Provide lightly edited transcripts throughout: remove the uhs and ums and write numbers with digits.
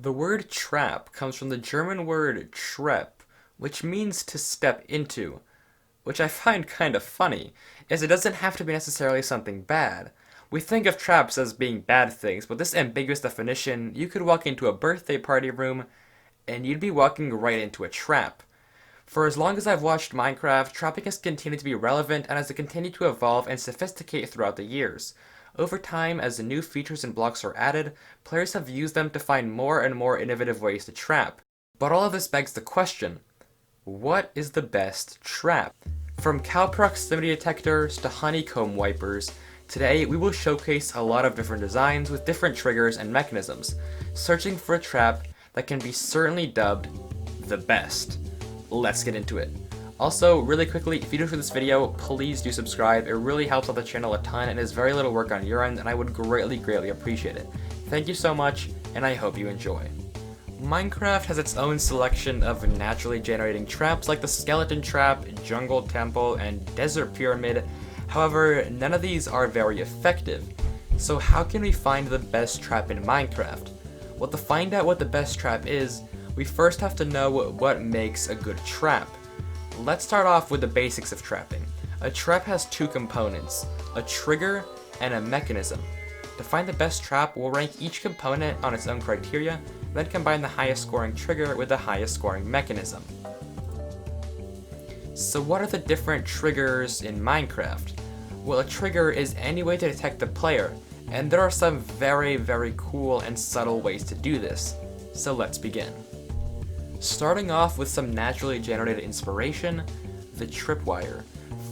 The word trap comes from the German word Trepp, which means to step into, which I find kind of funny, as it doesn't have to be necessarily something bad. We think of traps as being bad things, but this ambiguous definition, you could walk into a birthday party room and you'd be walking right into a trap. For as long as I've watched Minecraft, trapping has continued to be relevant and has continued to evolve and sophisticate throughout the years. Over time, as the new features and blocks are added, players have used them to find more and more innovative ways to trap. But all of this begs the question, what is the best trap? From Cow Proximity Detectors to honeycomb wipers, today we will showcase a lot of different designs with different triggers and mechanisms, searching for a trap that can be certainly dubbed the best. Let's get into it. Also, really quickly, if you do enjoy this video, please do subscribe. It really helps out the channel a ton and is very little work on your end, and I would greatly appreciate it. Thank you so much, and I hope you enjoy. Minecraft has its own selection of naturally generating traps like the skeleton trap, jungle temple, and desert pyramid. However, none of these are very effective. So how can we find the best trap in Minecraft? Well, to find out what the best trap is, we first have to know what makes a good trap. Let's start off with the basics of trapping. A trap has two components, a trigger and a mechanism. To find the best trap, we'll rank each component on its own criteria, then combine the highest scoring trigger with the highest scoring mechanism. So what are the different triggers in Minecraft? Well, a trigger is any way to detect the player, and there are some very cool and subtle ways to do this. So let's begin. Starting off with some naturally generated inspiration, the tripwire.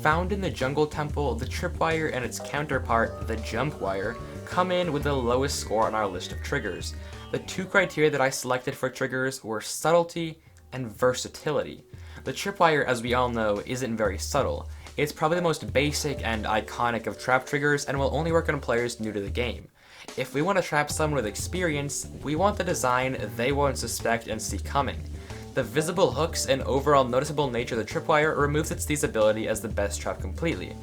Found in the jungle temple, the tripwire and its counterpart, the jump wire, come in with the lowest score on our list of triggers. The two criteria that I selected for triggers were subtlety and versatility. The tripwire, as we all know, isn't very subtle. It's probably the most basic and iconic of trap triggers and will only work on players new to the game. If we want to trap someone with experience, we want the design they won't suspect and see coming. The visible hooks and overall noticeable nature of the tripwire removes its feasibility as the best trap completely.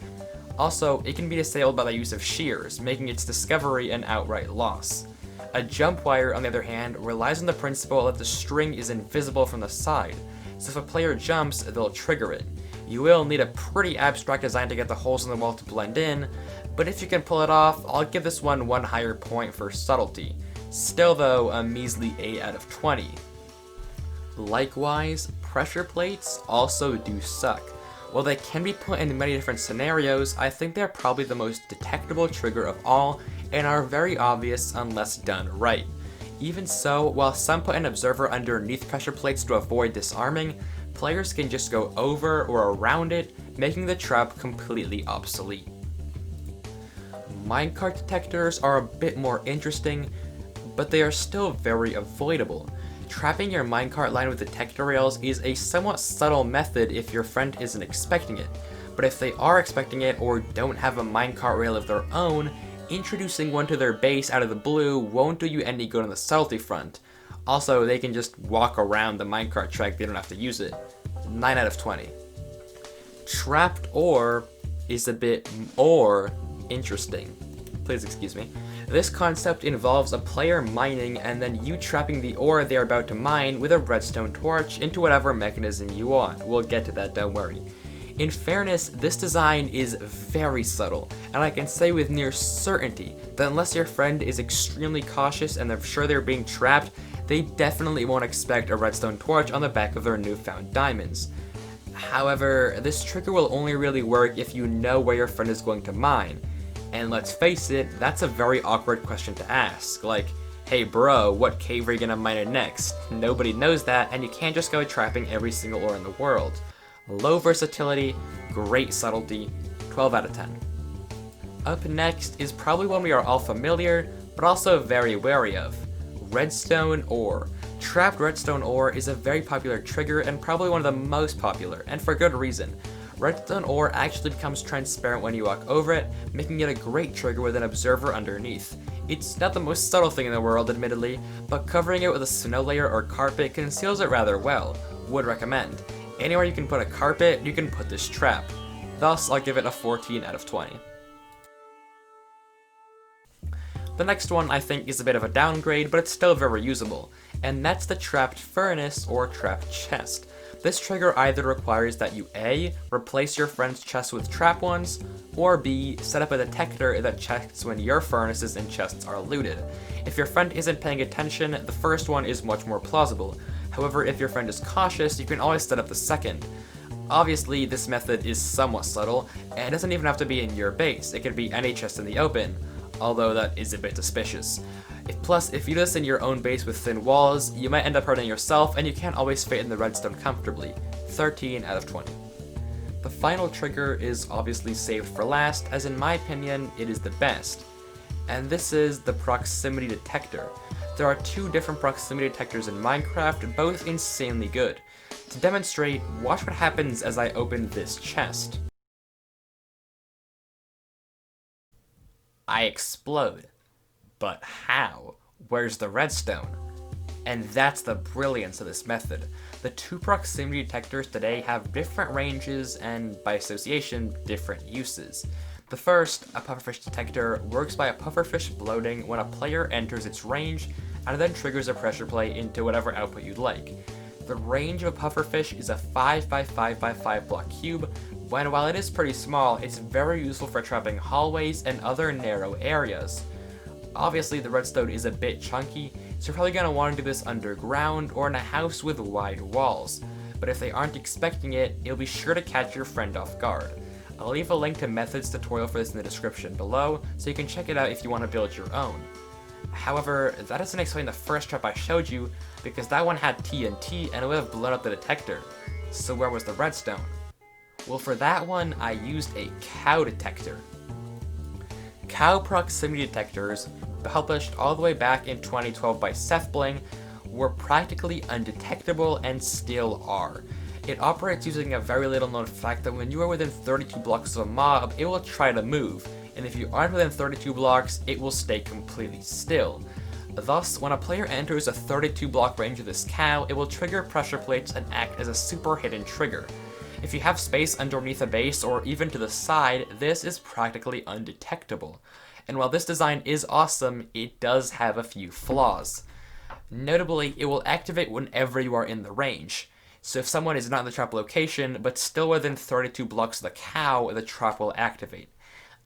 Also, it can be disabled by the use of shears, making its discovery an outright loss. A jump wire, on the other hand, relies on the principle that the string is invisible from the side, so if a player jumps, they'll trigger it. You will need a pretty abstract design to get the holes in the wall to blend in, but if you can pull it off, I'll give this one higher point for subtlety. Still though, a measly 8 out of 20. Likewise, pressure plates also do suck. While they can be put in many different scenarios, I think they're probably the most detectable trigger of all and are very obvious unless done right. Even so, while some put an observer underneath pressure plates to avoid disarming, players can just go over or around it, making the trap completely obsolete. Minecart detectors are a bit more interesting, but they are still very avoidable. Trapping your minecart line with detector rails is a somewhat subtle method if your friend isn't expecting it, but if they are expecting it or don't have a minecart rail of their own, introducing one to their base out of the blue won't do you any good on the subtlety front. Also, they can just walk around the minecart track, they don't have to use it. 9 out of 20. Trapped ore is a bit more interesting. Please excuse me. This concept involves a player mining and then you trapping the ore they are about to mine with a redstone torch into whatever mechanism you want. We'll get to that, don't worry. In fairness, this design is very subtle, and I can say with near certainty that unless your friend is extremely cautious and they're sure they're being trapped, they definitely won't expect a redstone torch on the back of their newfound diamonds. However, this trigger will only really work if you know where your friend is going to mine. And let's face it, that's a very awkward question to ask. Like, hey bro, what cave are you gonna mine in next? Nobody knows that, and you can't just go trapping every single ore in the world. Low versatility, great subtlety, 12 out of 10. Up next is probably one we are all familiar, but also very wary of. Redstone ore. Trapped redstone ore is a very popular trigger and probably one of the most popular, and for good reason. Redstone ore actually becomes transparent when you walk over it, making it a great trigger with an observer underneath. It's not the most subtle thing in the world, admittedly, but covering it with a snow layer or carpet conceals it rather well. Would recommend. Anywhere you can put a carpet, you can put this trap. Thus, I'll give it a 14 out of 20. The next one I think is a bit of a downgrade, but it's still very usable. and that's the trapped furnace or trapped chest. This trigger either requires that you A, replace your friend's chest with trap ones, or B, set up a detector that checks when your furnaces and chests are looted. If your friend isn't paying attention, the first one is much more plausible. However, if your friend is cautious, you can always set up the second. Obviously, this method is somewhat subtle, and it doesn't even have to be in your base. It could be any chest in the open, although that is a bit suspicious. Plus, if you do this in your own base with thin walls, you might end up hurting yourself, and you can't always fit in the redstone comfortably. 13 out of 20. The final trigger is obviously saved for last, as in my opinion, it is the best. And this is the Proximity Detector. There are two different proximity detectors in Minecraft, both insanely good. To demonstrate, watch what happens as I open this chest. I explode. But how? Where's the redstone? And that's the brilliance of this method. The two proximity detectors today have different ranges and, by association, different uses. The first, a pufferfish detector, works by a pufferfish bloating when a player enters its range and then triggers a pressure plate into whatever output you'd like. The range of a pufferfish is a 5x5x5 block cube, when while it is pretty small, it's very useful for trapping hallways and other narrow areas. Obviously, the redstone is a bit chunky, so you're probably going to want to do this underground or in a house with wide walls. But if they aren't expecting it, it'll be sure to catch your friend off guard. I'll leave a link to Methods tutorial for this in the description below, so you can check it out if you want to build your own. However, that doesn't explain the first trap I showed you, because that one had TNT and it would have blown up the detector. So where was the redstone? Well, for that one, I used a cow detector. Cow Proximity Detectors, published all the way back in 2012 by SethBling, were practically undetectable and still are. It operates using a very little known fact that when you are within 32 blocks of a mob, it will try to move, and if you aren't within 32 blocks, it will stay completely still. Thus, when a player enters a 32 block range of this cow, it will trigger pressure plates and act as a super hidden trigger. If you have space underneath a base or even to the side, this is practically undetectable. And while this design is awesome, it does have a few flaws. Notably, it will activate whenever you are in the range. So if someone is not in the trap location, but still within 32 blocks of the cow, the trap will activate.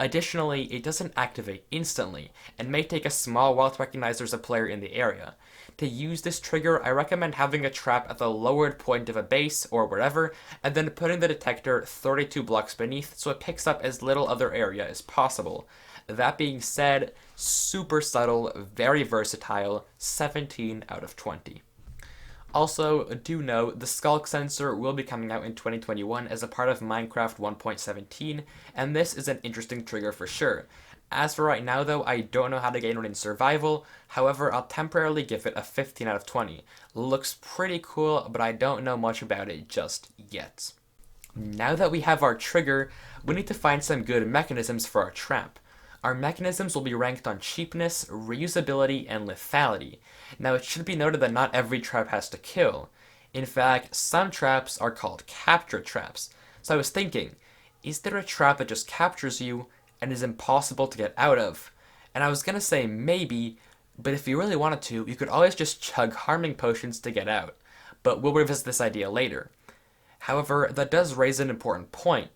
Additionally, it doesn't activate instantly, and may take a small while to recognize there's a player in the area. To use this trigger, I recommend having a trap at the lowered point of a base, or wherever, and then putting the detector 32 blocks beneath so it picks up as little other area as possible. That being said, super subtle, very versatile, 17 out of 20. Also, do note, the Skulk sensor will be coming out in 2021 as a part of Minecraft 1.17, and this is an interesting trigger for sure. As for right now though, I don't know how to gain one in survival, however I'll temporarily give it a 15 out of 20. Looks pretty cool, but I don't know much about it just yet. Now that we have our trigger, we need to find some good mechanisms for our trap. Our mechanisms will be ranked on cheapness, reusability, and lethality. Now it should be noted that not every trap has to kill. In fact, some traps are called capture traps. So I was thinking, is there a trap that just captures you and is impossible to get out of? And I was gonna say maybe, but if you really wanted to, you could always just chug harming potions to get out. But we'll revisit this idea later. However, that does raise an important point.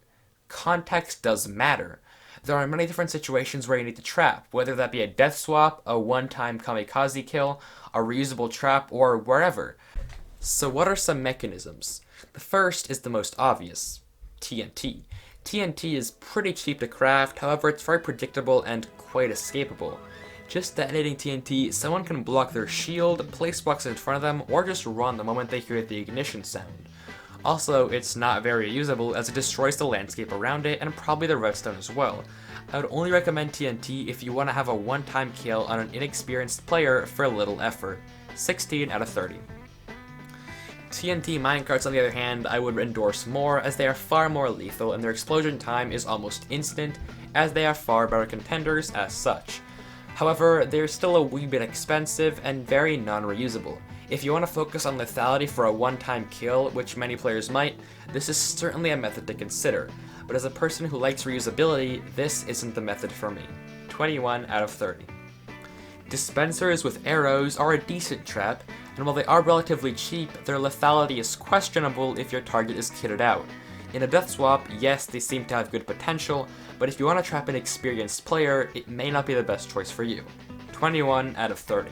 Context does matter. There are many different situations where you need to trap, whether that be a death swap, a one-time kamikaze kill, a reusable trap, or wherever. So what are some mechanisms? The first is the most obvious, TNT. TNT is pretty cheap to craft, however it's very predictable and quite escapable. Just detonating TNT, someone can block their shield, place blocks in front of them, or just run the moment they hear the ignition sound. Also, it's not very usable as it destroys the landscape around it and probably the redstone as well. I would only recommend TNT if you want to have a one-time kill on an inexperienced player for little effort. 16 out of 30. TNT minecarts, on the other hand, I would endorse more as they are far more lethal and their explosion time is almost instant, as they are far better contenders as such. However, they're still a wee bit expensive and very non-reusable. If you want to focus on lethality for a one-time kill, which many players might, this is certainly a method to consider, but as a person who likes reusability, this isn't the method for me. 21 out of 30. Dispensers with arrows are a decent trap, and while they are relatively cheap, their lethality is questionable if your target is kitted out. In a death swap, yes, they seem to have good potential, but if you want to trap an experienced player, it may not be the best choice for you. 21 out of 30.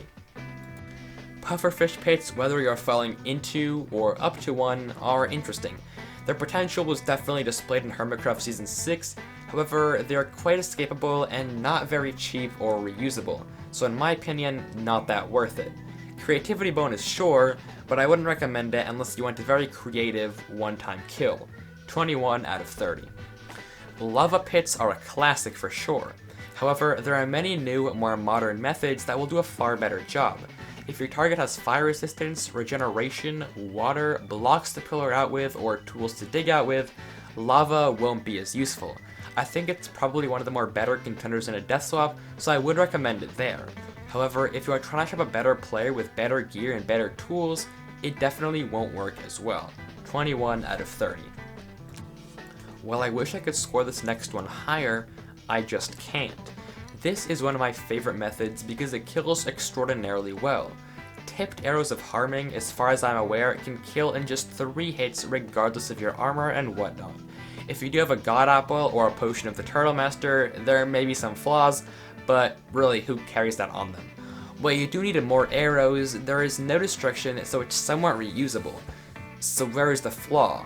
Pufferfish pits, whether you're falling into or up to one, are interesting. Their potential was definitely displayed in Hermitcraft Season 6, however, they are quite escapable and not very cheap or reusable, so in my opinion, not that worth it. Creativity bonus sure, but I wouldn't recommend it unless you want a very creative, one-time kill. 21 out of 30. Lava pits are a classic for sure. However, there are many new, more modern methods that will do a far better job. If your target has fire resistance, regeneration, water, blocks to pillar out with, or tools to dig out with, lava won't be as useful. I think it's probably one of the more better contenders in a death swap, so I would recommend it there. However, if you are trying to trap a better player with better gear and better tools, it definitely won't work as well. 21 out of 30. While I wish I could score this next one higher, I just can't. This is one of my favorite methods because it kills extraordinarily well. Tipped arrows of harming, as far as I'm aware, can kill in just 3 hits regardless of your armor and whatnot. If you do have a God Apple or a Potion of the Turtle Master, there may be some flaws, but really, who carries that on them? While you do need more arrows, there is no destruction, so it's somewhat reusable. So where is the flaw?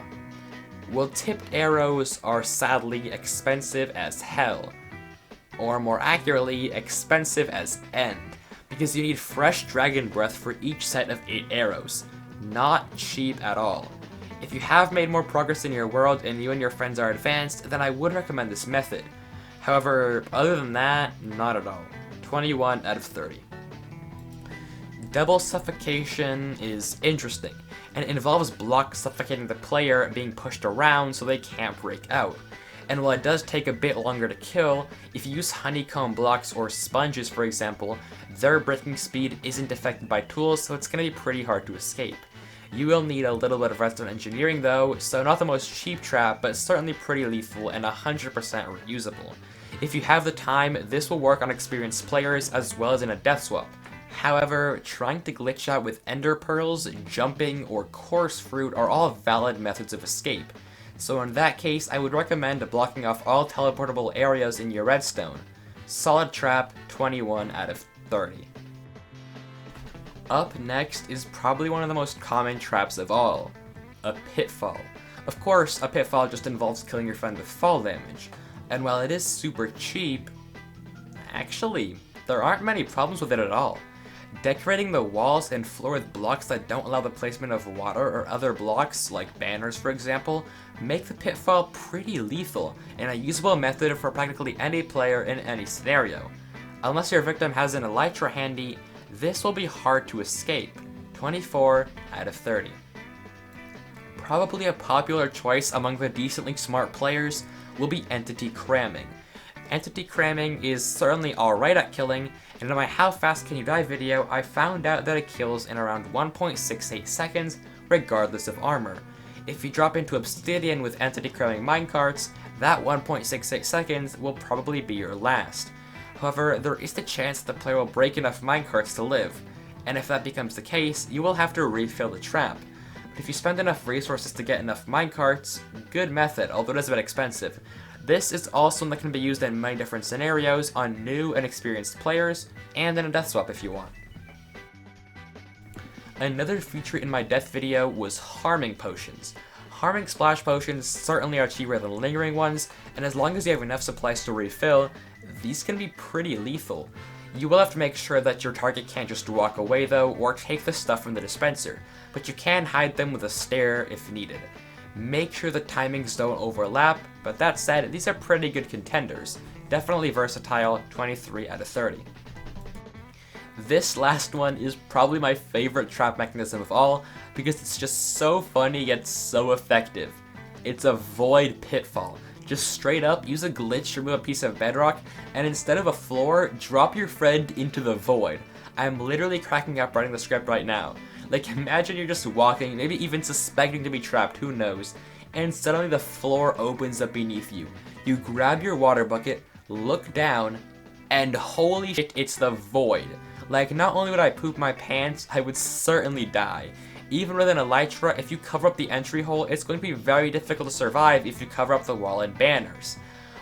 Well, tipped arrows are sadly expensive as hell. Or more accurately, expensive as end, because you need fresh dragon breath for each set of 8 arrows. Not cheap at all. If you have made more progress in your world and you and your friends are advanced, then I would recommend this method. However, other than that, not at all. 21 out of 30. Double suffocation is interesting, and it involves blocks suffocating the player being pushed around so they can't break out. And while it does take a bit longer to kill, if you use honeycomb blocks or sponges for example, their breaking speed isn't affected by tools, so it's going to be pretty hard to escape. You will need a little bit of redstone engineering though, so not the most cheap trap, but certainly pretty lethal and 100% reusable. If you have the time, this will work on experienced players as well as in a death swap. However, trying to glitch out with ender pearls, jumping, or coarse fruit are all valid methods of escape. So in that case, I would recommend blocking off all teleportable areas in your redstone. Solid trap, 21 out of 30. Up next is probably one of the most common traps of all, a pitfall. Of course, a pitfall just involves killing your friend with fall damage, and while it is super cheap, actually, there aren't many problems with it at all. Decorating the walls and floor with blocks that don't allow the placement of water or other blocks, like banners for example, make the pitfall pretty lethal and a usable method for practically any player in any scenario. Unless your victim has an elytra handy, this will be hard to escape. 24 out of 30. Probably a popular choice among the decently smart players will be entity cramming. Entity cramming is certainly alright at killing, and in my How Fast Can You Die video, I found out that it kills in around 1.68 seconds, regardless of armor. If you drop into Obsidian with entity cramming minecarts, that 1.68 seconds will probably be your last. However, there is the chance that the player will break enough minecarts to live, and if that becomes the case, you will have to refill the trap. But if you spend enough resources to get enough minecarts, good method, although it is a bit expensive. This is also one that can be used in many different scenarios on new and experienced players, and in a death swap if you want. Another feature in my death video was harming potions. Harming splash potions certainly are cheaper than lingering ones, and as long as you have enough supplies to refill, these can be pretty lethal. You will have to make sure that your target can't just walk away though, or take the stuff from the dispenser, but you can hide them with a stare if needed. Make sure the timings don't overlap, but that said, these are pretty good contenders. Definitely versatile, 23 out of 30. This last one is probably my favorite trap mechanism of all, because it's just so funny yet so effective. It's a void pitfall. Just straight up, use a glitch to remove a piece of bedrock, and instead of a floor, drop your friend into the void. I'm literally cracking up writing the script right now. Like, imagine you're just walking, maybe even suspecting to be trapped, who knows, and suddenly the floor opens up beneath you. You grab your water bucket, look down, and holy shit, it's the void. Like, not only would I poop my pants, I would certainly die. Even with an elytra, if you cover up the entry hole, it's going to be very difficult to survive if you cover up the wall and banners.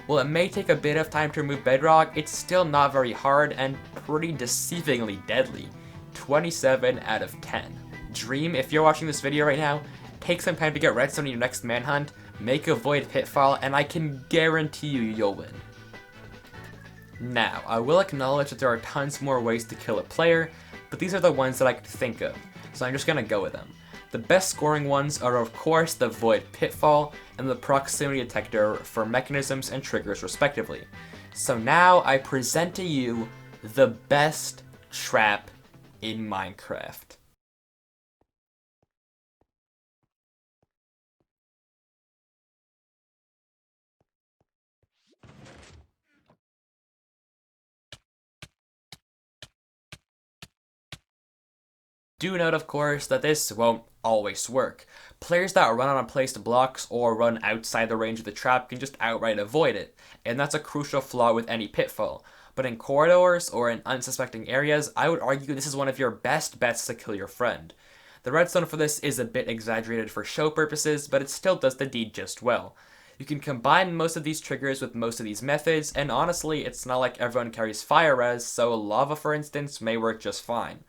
While it may take a bit of time to remove bedrock, it's still not very hard and pretty deceivingly deadly. 27 out of 10. Dream, if you're watching this video right now, take some time to get redstone in your next manhunt, make a void pitfall, and I can guarantee you'll win. Now, I will acknowledge that there are tons more ways to kill a player, but these are the ones that I could think of, so I'm just gonna go with them. The best scoring ones are of course the void pitfall and the proximity detector for mechanisms and triggers respectively. So now I present to you the best trap in Minecraft. Do note, of course, that this won't always work. Players that run on unplaced blocks or run outside the range of the trap can just outright avoid it, and that's a crucial flaw with any pitfall. But in corridors or in unsuspecting areas, I would argue this is one of your best bets to kill your friend. The redstone for this is a bit exaggerated for show purposes, but it still does the deed just well. You can combine most of these triggers with most of these methods, and honestly, it's not like everyone carries fire res, so lava for instance may work just fine.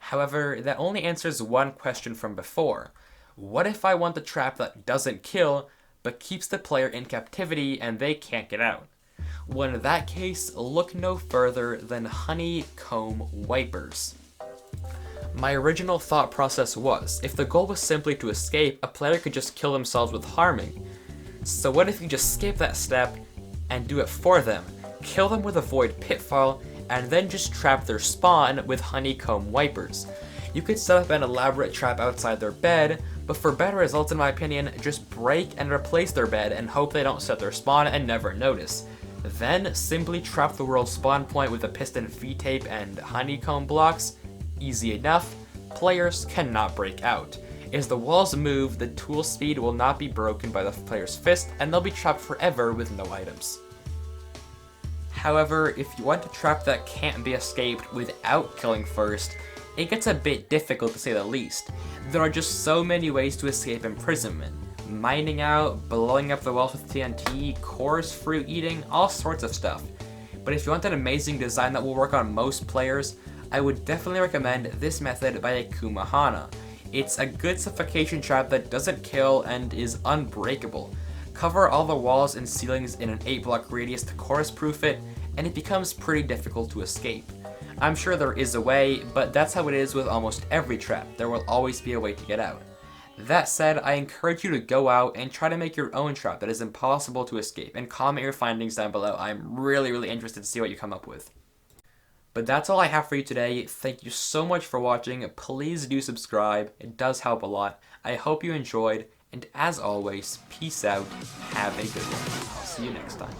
However, that only answers one question from before. What if I want the trap that doesn't kill, but keeps the player in captivity and they can't get out? Well, in that case, look no further than honeycomb wipers. My original thought process was, if the goal was simply to escape, a player could just kill themselves with harming. So what if you just skip that step and do it for them? Kill them with a void pitfall, and then just trap their spawn with honeycomb wipers. You could set up an elaborate trap outside their bed, but for better results in my opinion, just break and replace their bed and hope they don't set their spawn and never notice. Then simply trap the world spawn point with a piston V-tape and honeycomb blocks. Easy enough, players cannot break out. As the walls move, the tool speed will not be broken by the player's fist, and they'll be trapped forever with no items. However, if you want a trap that can't be escaped without killing first, it gets a bit difficult to say the least. There are just so many ways to escape imprisonment. Mining out, blowing up the walls with TNT, coarse fruit eating, all sorts of stuff. But if you want an amazing design that will work on most players, I would definitely recommend this method by Akumahana. It's a good suffocation trap that doesn't kill and is unbreakable. Cover all the walls and ceilings in an 8-block radius to chorus-proof it, and it becomes pretty difficult to escape. I'm sure there is a way, but that's how it is with almost every trap. There will always be a way to get out. That said, I encourage you to go out and try to make your own trap that is impossible to escape, and comment your findings down below. I'm really interested to see what you come up with. But that's all I have for you today. Thank you so much for watching. Please do subscribe. It does help a lot. I hope you enjoyed. And as always, peace out. Have a good one. I'll see you next time.